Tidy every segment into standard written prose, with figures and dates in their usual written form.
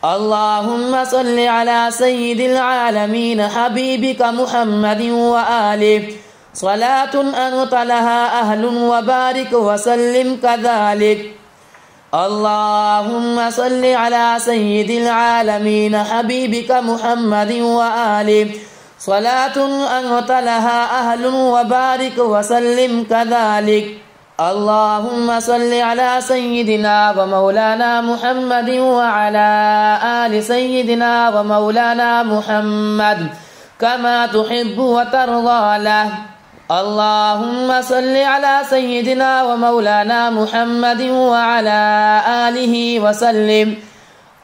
اللهم صل على سيد العالمين حبيبك محمد وآله صلاة أنت لها أهل وبارك وسلم كذلك. اللهم صل على سيد العالمين حبيبك محمد وآله صلاة أنت لها أهل وبارك وسلم كذلك. اللهم صل على سيدنا ومولانا محمد وعلى آل سيدنا ومولانا محمد كما تحب وترضى له. اللهم صل على سيدنا ومولانا محمد وعلى آله وسلم.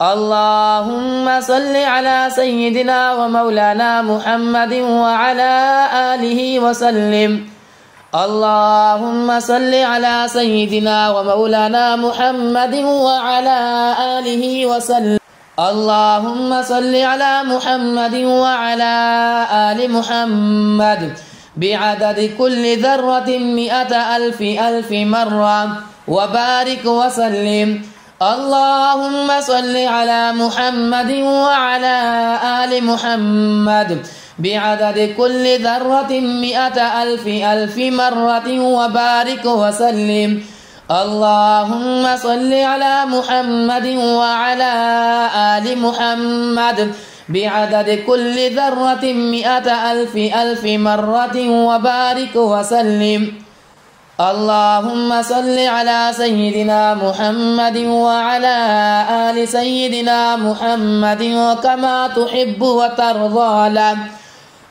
اللهم صل على سيدنا ومولانا محمد وعلى آله وسلم. اللهم صل على سيدنا ومولانا محمد وعلى آله وسلم. اللهم صل على محمد وعلى آل محمد بعدد كل ذرة 100,000 مرة وبارك وسلم. اللهم صل على محمد وعلى آل محمد بعدد كل ذرة 100,000 مرة وبارك وسلم. اللهم صل على محمد وعلى آل محمد بعدد كل ذرة 100,000 مرة وبارك وسلم. اللهم صل على سيدنا محمد وعلى آل سيدنا محمد كما تحب وترضى له.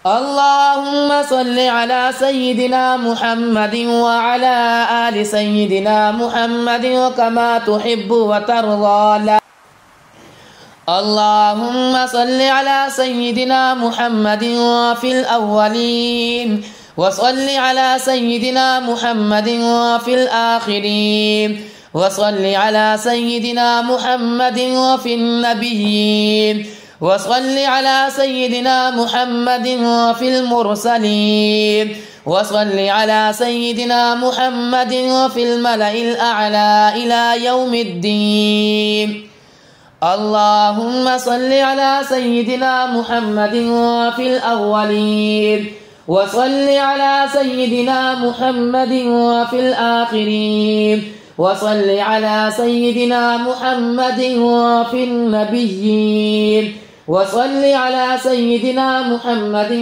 اللهم صل على سيدنا محمد وعلى آل سيدنا محمد كما تحب وترضى له. اللهم صل على سيدنا محمد في الأولين وصل على سيدنا محمد في الآخرين وصل على سيدنا محمد في النبيين وصل على سيدنا محمد في المرسلين وصل على سيدنا محمد في الملأ الأعلى إلى يوم الدين. اللهم صل على سيدنا محمد في الأولين وصل على سيدنا محمد في الآخرين وصل على سيدنا محمد في النبيين وصل على سيدنا محمد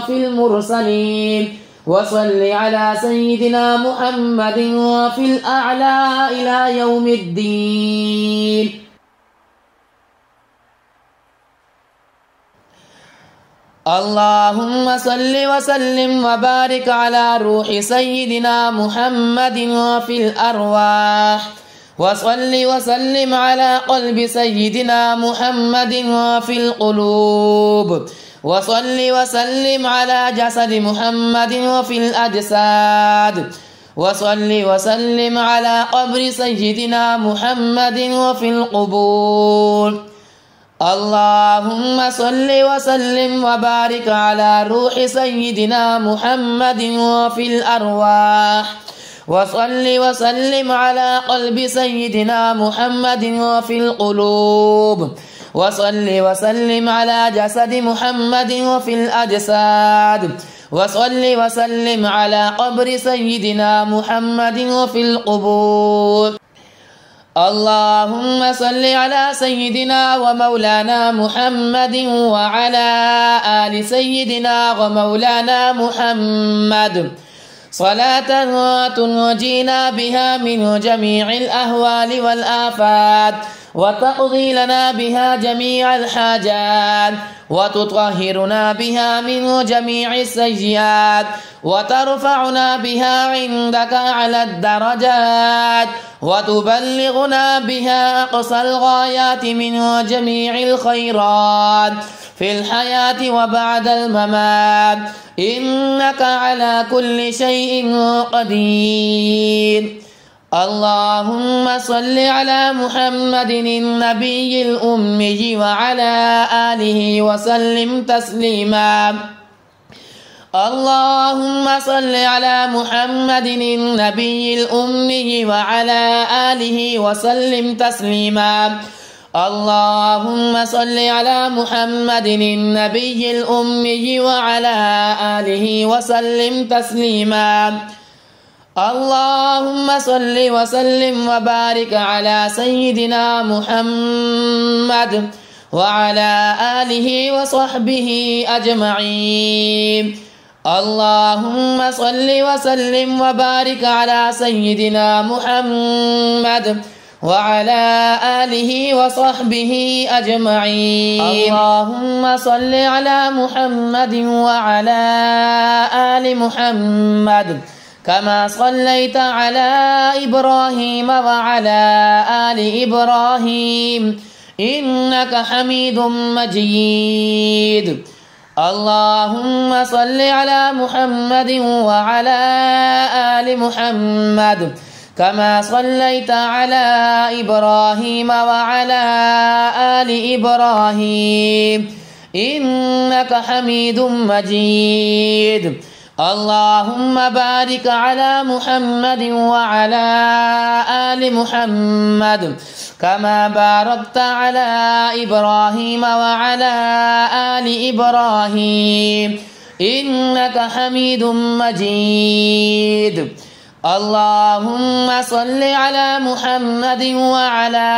في المرسلين وصل على سيدنا محمد في الأعلى إلى يوم الدين. اللهم صل وسلم وبارك على روح سيدنا محمد في الأرواح وصل وسلم على قلب سيدنا محمد في القلوب وصل وسلم على جسد محمد في الأجساد وصل وسلم على قبر سيدنا محمد في القبور. اللهم صل وسلم وبارك على روح سيدنا محمد في الأرواح وصل وسلم على قلب سيدنا محمد في القلوب وصل وسلم على جسد محمد في الأجساد وصل وسلم على قبر سيدنا محمد في القبور. اللهم صل على سيدنا ومولانا محمد وعلى آل سيدنا ومولانا محمد صلاة تنجينا بها من جميع الأهوال والآفات وتقضي لنا بها جميع الحاجات وتطهرنا بها من جميع السيئات وترفعنا بها عندك على الدرجات وتبلغنا بها أقصى الغايات من جميع الخيرات في الحياة وبعد الممات إنك على كل شيء قدير. اللهم صل على محمد النبي الأمي وعلى آله وسلم تسليما. اللهم صل على محمد النبي الأمي وعلى آله وسلم تسليما. اللهم صل على محمد النبي الأمي وعلى آله وسلم تسليما. اللهم صل وسلم وبارك على سيدنا محمد وعلى آله وصحبه أجمعين. اللهم صل وسلم وبارك على سيدنا محمد وعلى آله وصحبه أجمعين. اللهم صل على محمد وعلى آل محمد كما صليت على إبراهيم وعلى آل إبراهيم إنك حميد مجيد. اللهم صل على محمد وعلى آل محمد كما صليت على إبراهيم وعلى آل إبراهيم إنك حميد مجيد. اللهم بارك على محمد وعلى آل محمد كما باركت على إبراهيم وعلى آل إبراهيم إنك حميد مجيد. اللهم صل على محمد وعلى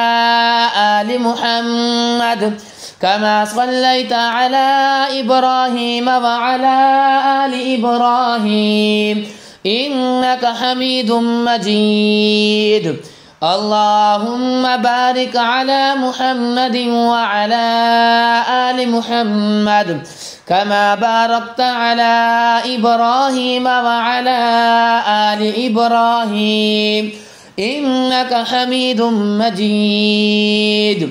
آل محمد كما صليت على إبراهيم وعلى آل إبراهيم إنك حميد مجيد. اللهم بارك على محمد وعلى آل محمد كما باركت على إبراهيم وعلى آل إبراهيم إنك حميد مجيد.